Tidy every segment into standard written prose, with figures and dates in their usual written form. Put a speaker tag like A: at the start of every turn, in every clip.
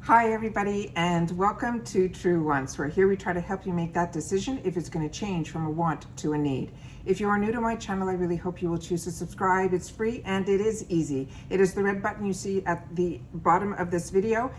A: Hi everybody, and welcome to True Wants, where here we try to help you make that decision if it's going to change from a want to a need. If you are new to my channel, I really hope you will choose to subscribe. It's free and it is easy. It is the red button you see at the bottom of this video.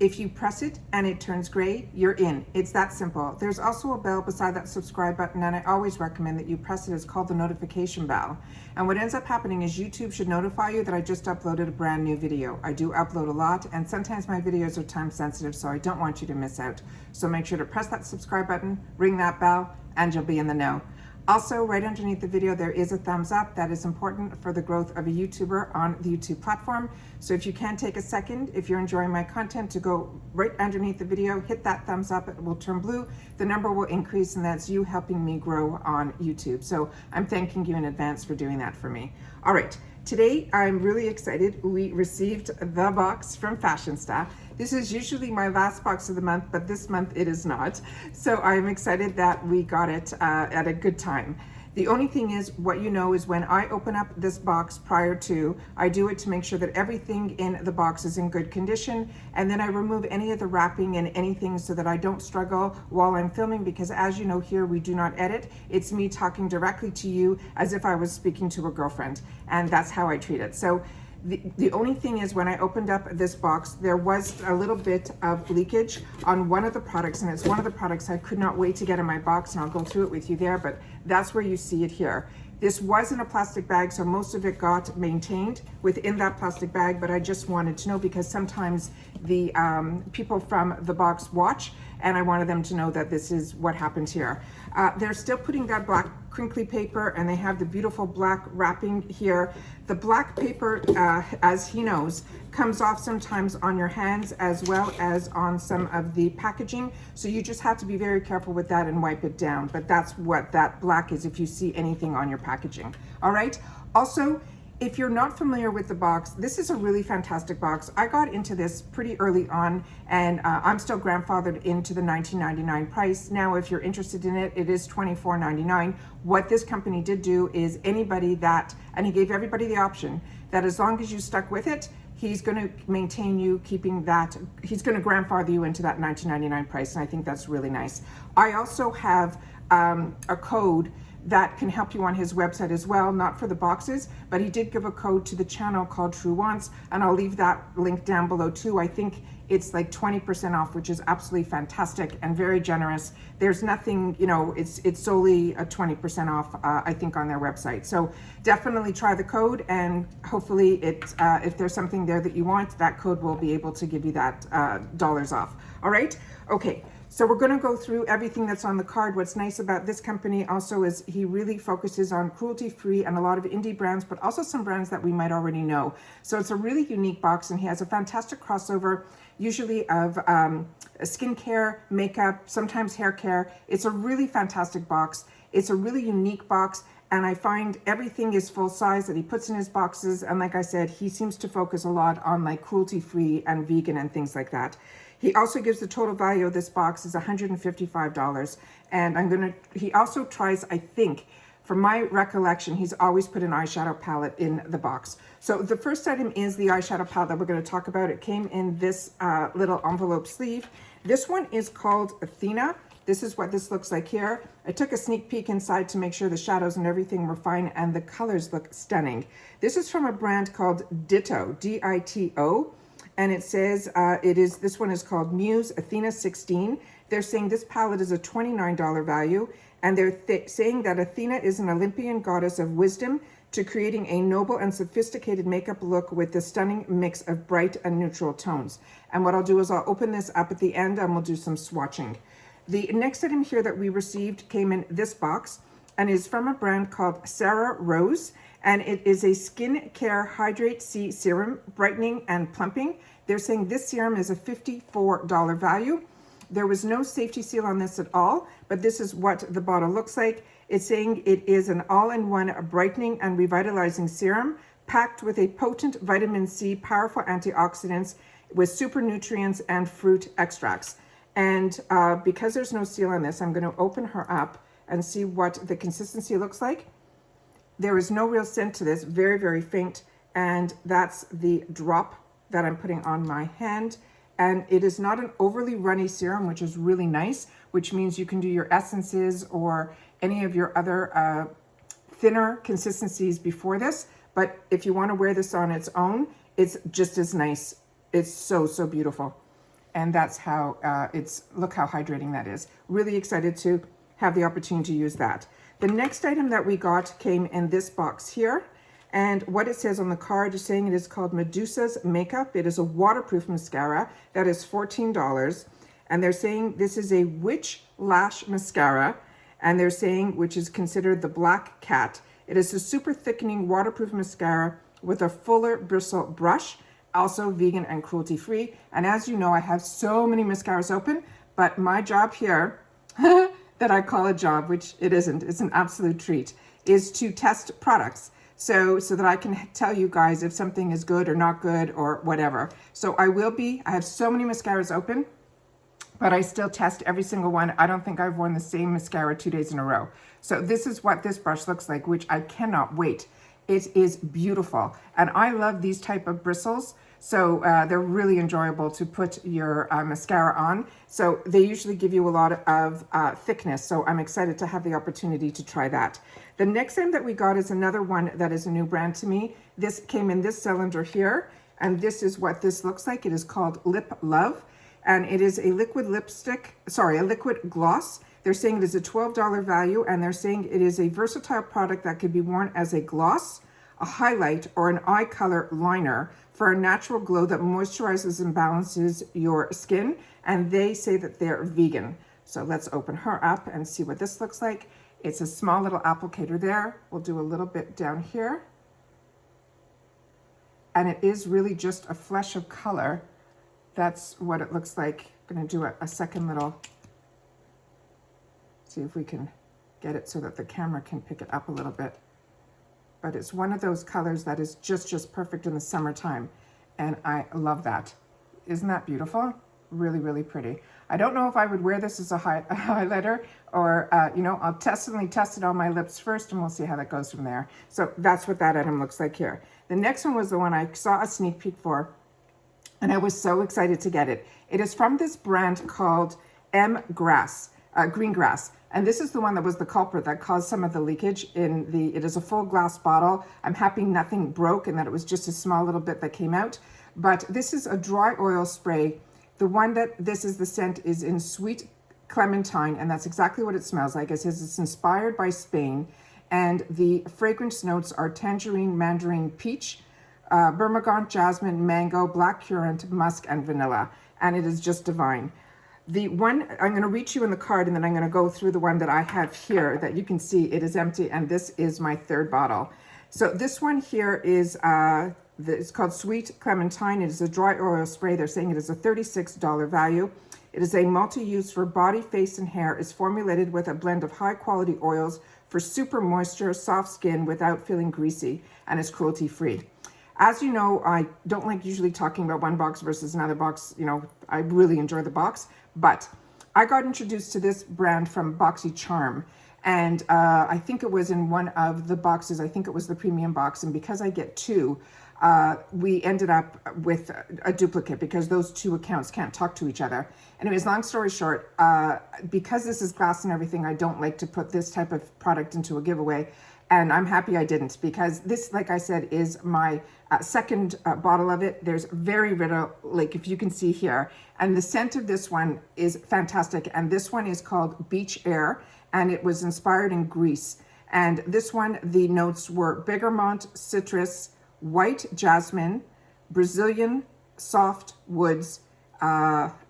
A: If you press it and it turns gray, you're in. It's that simple. There's also a bell beside that subscribe button, and I always recommend that you press it. It's called the notification bell. And what ends up happening is YouTube should notify you that I just uploaded a brand new video. I do upload a lot, and sometimes my videos are time sensitive, so I don't want you to miss out. So make sure to press that subscribe button, ring that bell, and you'll be in the know. Also, right underneath the video, there is a thumbs up. That is important for the growth of a YouTuber on the YouTube platform. So if you can take a second, if you're enjoying my content, to go right underneath the video, hit that thumbs up. It will turn blue. The number will increase, and that's you helping me grow on YouTube. So I'm thanking you in advance for doing that for me. All right. Today, I'm really excited. We received the box from Fashionsta. This is usually my last box of the month, but this month it is not. So I'm excited that we got it at a good time. The only thing is, what you know is when I open up this box prior to, I do it to make sure that everything in the box is in good condition, and then I remove any of the wrapping and anything so that I don't struggle while I'm filming, because as you know here, we do not edit. It's me talking directly to you as if I was speaking to a girlfriend, and that's how I treat it. So the only thing is, when I opened up this box, there was a little bit of leakage on one of the products, and it's one of the products I could not wait to get in my box, and I'll go through it with you there, but that's where you see it here. This was in a plastic bag, so most of it got maintained within that plastic bag, but I just wanted to know, because sometimes the people from the box watch, and I wanted them to know that this is what happened here. They're still putting that black crinkly paper, and they have the beautiful black wrapping here. The black paper, as he knows, comes off sometimes on your hands as well as on some of the packaging. So you just have to be very careful with that and wipe it down. But that's what that black is if you see anything on your packaging. All right. Also, if you're not familiar with the box, this is a really fantastic box. I got into this pretty early on, and I'm still grandfathered into the $19.99 price. Now, if you're interested in it, it is $24.99. What this company did do is anybody that, and he gave everybody the option that as long as you stuck with it, he's going to maintain you keeping that, he's going to grandfather you into that $19.99 price, and I think that's really nice. I also have a code that can help you on his website as well, not for the boxes, but he did give a code to the channel called True Wants, and I'll leave that link down below too. I think it's like 20% off, which is absolutely fantastic and very generous. There's nothing, you know, it's solely a 20% off, I think, on their website. So definitely try the code, and hopefully if there's something there that you want, that code will be able to give you that dollars off. All right, okay. So we're going to go through everything that's on the card. What's nice about this company also is he really focuses on cruelty-free and a lot of indie brands, but also some brands that we might already know. So it's a really unique box, and he has a fantastic crossover, usually of skincare, makeup, sometimes hair care. It's a really fantastic box. It's a really unique box, and I find everything is full size that he puts in his boxes. And like I said, he seems to focus a lot on like cruelty-free and vegan and things like that. He also gives the total value of this box is $155. And he also tries, I think, from my recollection, he's always put an eyeshadow palette in the box. So the first item is the eyeshadow palette that we're going to talk about. It came in this little envelope sleeve. This one is called Athena. This is what this looks like here. I took a sneak peek inside to make sure the shadows and everything were fine, and the colors look stunning. This is from a brand called Ditto, D-I-T-O. And it says this one is called Muse Athena 16. They're saying this palette is a $29 value. And they're saying that Athena is an Olympian goddess of wisdom to creating a noble and sophisticated makeup look with the stunning mix of bright and neutral tones. And what I'll do is I'll open this up at the end, and we'll do some swatching. The next item here that we received came in this box and is from a brand called Sahara Rose. And it is a Skin Care Hydrate C Serum, Brightening and Plumping. They're saying this serum is a $54 value. There was no safety seal on this at all, but this is what the bottle looks like. It's saying it is an all-in-one brightening and revitalizing serum packed with a potent vitamin C, powerful antioxidants with super nutrients and fruit extracts. And because there's no seal on this, I'm going to open her up and see what the consistency looks like. There is no real scent to this, very, very faint. And that's the drop that I'm putting on my hand. and it is not an overly runny serum, which is really nice, which means you can do your essences or any of your other thinner consistencies before this. But if you want to wear this on its own, it's just as nice. It's so, so beautiful. And that's how look how hydrating that is. Really excited to have the opportunity to use that. The next item that we got came in this box here. And what it says on the card is saying it is called Medusas Makeup. It is a waterproof mascara that is $14. And they're saying this is a witch lash mascara. And they're saying, which is considered the black cat. It is a super thickening waterproof mascara with a fuller bristle brush, also vegan and cruelty free. And as you know, I have so many mascaras open, but my job here, that I call a job, which it isn't, it's an absolute treat, is to test products. So that I can tell you guys if something is good or not good or whatever. So I have so many mascaras open, but I still test every single one. I don't think I've worn the same mascara 2 days in a row. So this is what this brush looks like, which I cannot wait. It is beautiful. And I love these type of bristles. So they're really enjoyable to put your mascara on. So they usually give you a lot of thickness. So I'm excited to have the opportunity to try that. The next thing that we got is another one that is a new brand to me. This came in this cylinder here. And this is what this looks like. It is called Lip Love. And it is a liquid a liquid gloss. They're saying it is a $12 value, and they're saying it is a versatile product that could be worn as a gloss, a highlight, or an eye color liner for a natural glow that moisturizes and balances your skin. And they say that they're vegan. So let's open her up and see what this looks like. It's a small little applicator there. We'll do a little bit down here. And it is really just a flesh of color. That's what it looks like. I'm going to do a second little, see if we can get it so that the camera can pick it up a little bit. But it's one of those colors that is just perfect in the summertime. And I love that. Isn't that beautiful? Really, really pretty. I don't know if I would wear this as a highlighter or, I'll definitely test it on my lips first and we'll see how that goes from there. So that's what that item looks like here. The next one was the one I saw a sneak peek for, and I was so excited to get it. It is from this brand called M.Greengrass. And this is the one that was the culprit that caused some of the leakage it is a full glass bottle. I'm happy nothing broke and that it was just a small little bit that came out. But this is a dry oil spray. The one that this is the scent is in Sweet Clementine, and that's exactly what it smells like. It says it's inspired by Spain, and the fragrance notes are tangerine, mandarin, peach, bergamot, jasmine, mango, black currant, musk, and vanilla. And it is just divine. The one, I'm going to reach you in the card, and then I'm going to go through the one that I have here that you can see it is empty, and this is my third bottle. So this one here is, it's called Sweet Clementine. It is a dry oil spray. They're saying it is a $36 value. It is a multi-use for body, face, and hair. It's formulated with a blend of high-quality oils for super moisture, soft skin without feeling greasy, and is cruelty-free. As you know, I don't like usually talking about one box versus another box. I really enjoy the box, but I got introduced to this brand from BoxyCharm, and I think it was in one of the boxes. I think it was the premium box, and because I get two, we ended up with a duplicate because those two accounts can't talk to each other. Anyways, long story short, because this is glass and everything, I don't like to put this type of product into a giveaway. And I'm happy I didn't, because this, like I said, is my second bottle of it. There's very little, like if you can see here. And the scent of this one is fantastic. And this one is called Beach Air, and it was inspired in Greece. And this one, the notes were bergamot, citrus, white jasmine, Brazilian soft woods,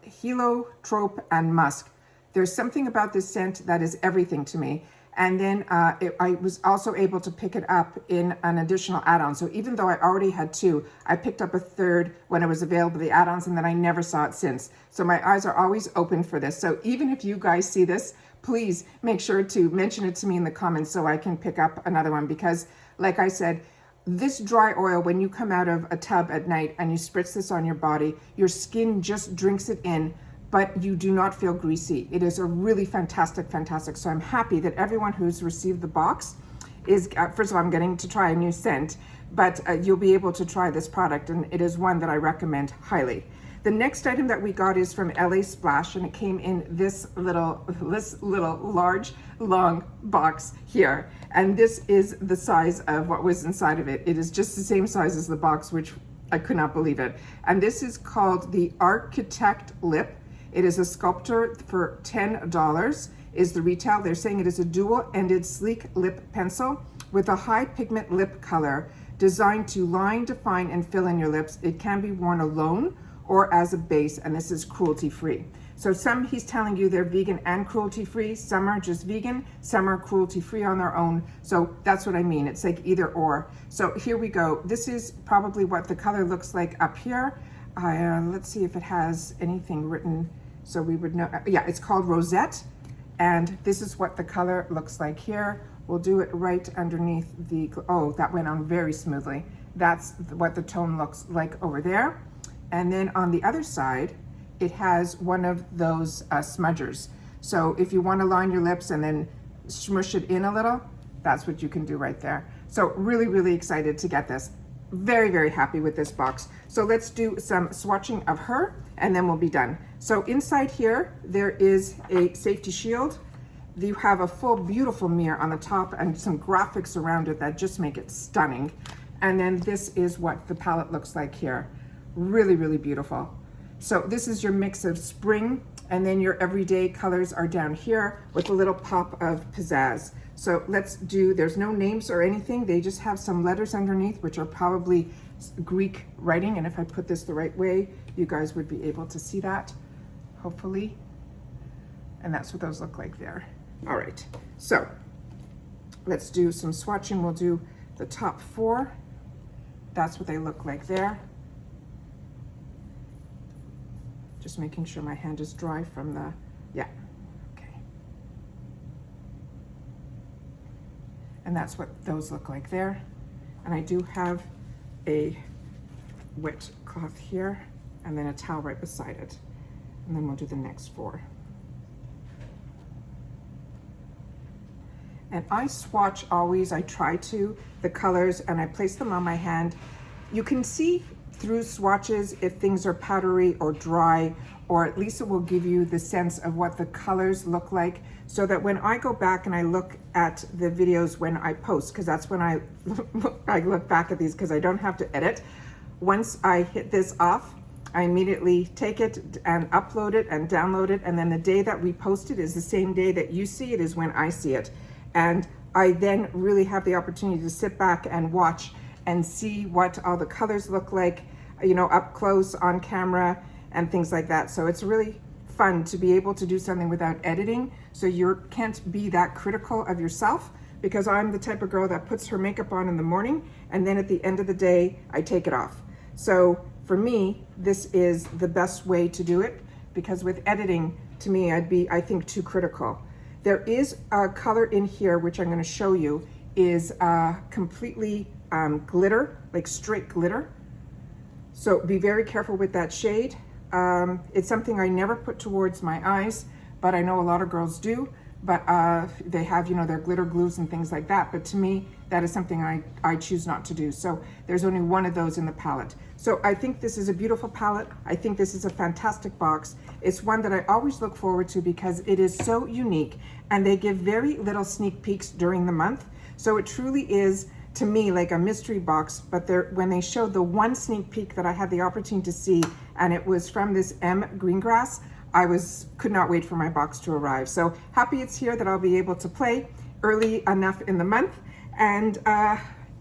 A: heliotrope, and musk. There's something about this scent that is everything to me. And then I was also able to pick it up in an additional add-on. So even though I already had two, I picked up a third when it was available, the add-ons, and then I never saw it since. So my eyes are always open for this. So even if you guys see this, please make sure to mention it to me in the comments so I can pick up another one. Because like I said, this dry oil, when you come out of a tub at night and you spritz this on your body, your skin just drinks it in, but you do not feel greasy. It is a really fantastic. So I'm happy that everyone who's received the box is, first of all, I'm getting to try a new scent, but you'll be able to try this product, and it is one that I recommend highly. The next item that we got is from LASplash, and it came in this little large, long box here. And this is the size of what was inside of it. It is just the same size as the box, which I could not believe it. And this is called the ArtKitekt lip. It is a Sculptor for $10 is the retail. They're saying it is a dual-ended sleek lip pencil with a high pigment lip color designed to line, define, and fill in your lips. It can be worn alone or as a base, and this is cruelty-free. So some, he's telling you they're vegan and cruelty-free. Some are just vegan, some are cruelty-free on their own. So that's what I mean. It's like either or. So here we go. This is probably what the color looks like up here. Let's see if it has anything written so we would know. Yeah, it's called Rosette. And this is what the color looks like here. We'll do it right underneath the, oh, that went on very smoothly. That's what the tone looks like over there. And then on the other side, it has one of those smudgers. So if you want to line your lips and then smush it in a little, that's what you can do right there. So really, really excited to get this. Very, very happy with this box. So let's do some swatching of her and then we'll be done. So inside here, there is a safety shield. You have a full beautiful mirror on the top and some graphics around it that just make it stunning. And then this is what the palette looks like here. Really, really beautiful. So this is your mix of spring, and then your everyday colors are down here with a little pop of pizzazz. So let's do, there's no names or anything. They just have some letters underneath, which are probably Greek writing. And if I put this the right way, you guys would be able to see that, hopefully. And that's what those look like there. All right, so let's do some swatching. We'll do the top 4. That's what they look like there. Just making sure my hand is dry from the, yeah, okay. And that's what those look like there. And I do have a wet cloth here and then a towel right beside it. And then we'll do the next 4. And I swatch always, I try to, the colors, and I place them on my hand. You can see through swatches if things are powdery or dry, or at least it will give you the sense of what the colors look like, so that when I go back and I look at the videos when I post, because that's when I look back at these, because I don't have to edit. Once I hit this off, I immediately take it and upload it and download it, and then the day that we post it is the same day that you see it is when I see it. And I then really have the opportunity to sit back and watch and see what all the colors look like, you know, up close on camera and things like that. So it's really fun to be able to do something without editing, so you can't be that critical of yourself, because I'm the type of girl that puts her makeup on in the morning and then at the end of the day I take it off. So for me, this is the best way to do it, because with editing, to me, I'd be, I think, too critical. There is a color in here which I'm going to show you is completely glitter, like straight glitter. So be very careful with that shade. It's something I never put towards my eyes, but I know a lot of girls do. But they have, you know, their glitter glues and things like that. But to me, that is something I choose not to do. So there's only one of those in the palette. So I think this is a beautiful palette. I think this is a fantastic box. It's one that I always look forward to because it is so unique, and they give very little sneak peeks during the month. So it truly is, to me, like a mystery box. But when they showed the one sneak peek that I had the opportunity to see, and it was from this M.Greengrass, I could not wait for my box to arrive. So happy it's here, that I'll be able to play early enough in the month. And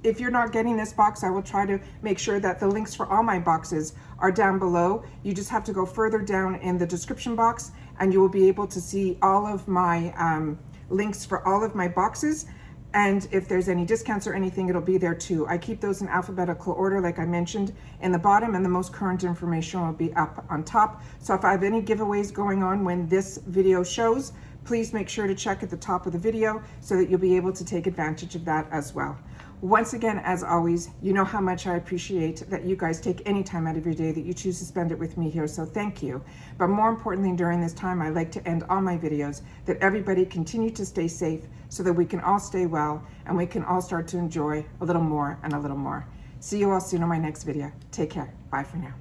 A: if you're not getting this box, I will try to make sure that the links for all my boxes are down below. You just have to go further down in the description box and you will be able to see all of my links for all of my boxes. And if there's any discounts or anything, it'll be there too. I keep those in alphabetical order, like I mentioned in the bottom, and the most current information will be up on top. So if I have any giveaways going on when this video shows, please make sure to check at the top of the video so that you'll be able to take advantage of that as well. Once again, as always, you know how much I appreciate that you guys take any time out of your day that you choose to spend it with me here, so thank you. But more importantly, during this time, I like to end all my videos that everybody continue to stay safe so that we can all stay well and we can all start to enjoy a little more and a little more. See you all soon on my next video. Take care. Bye for now.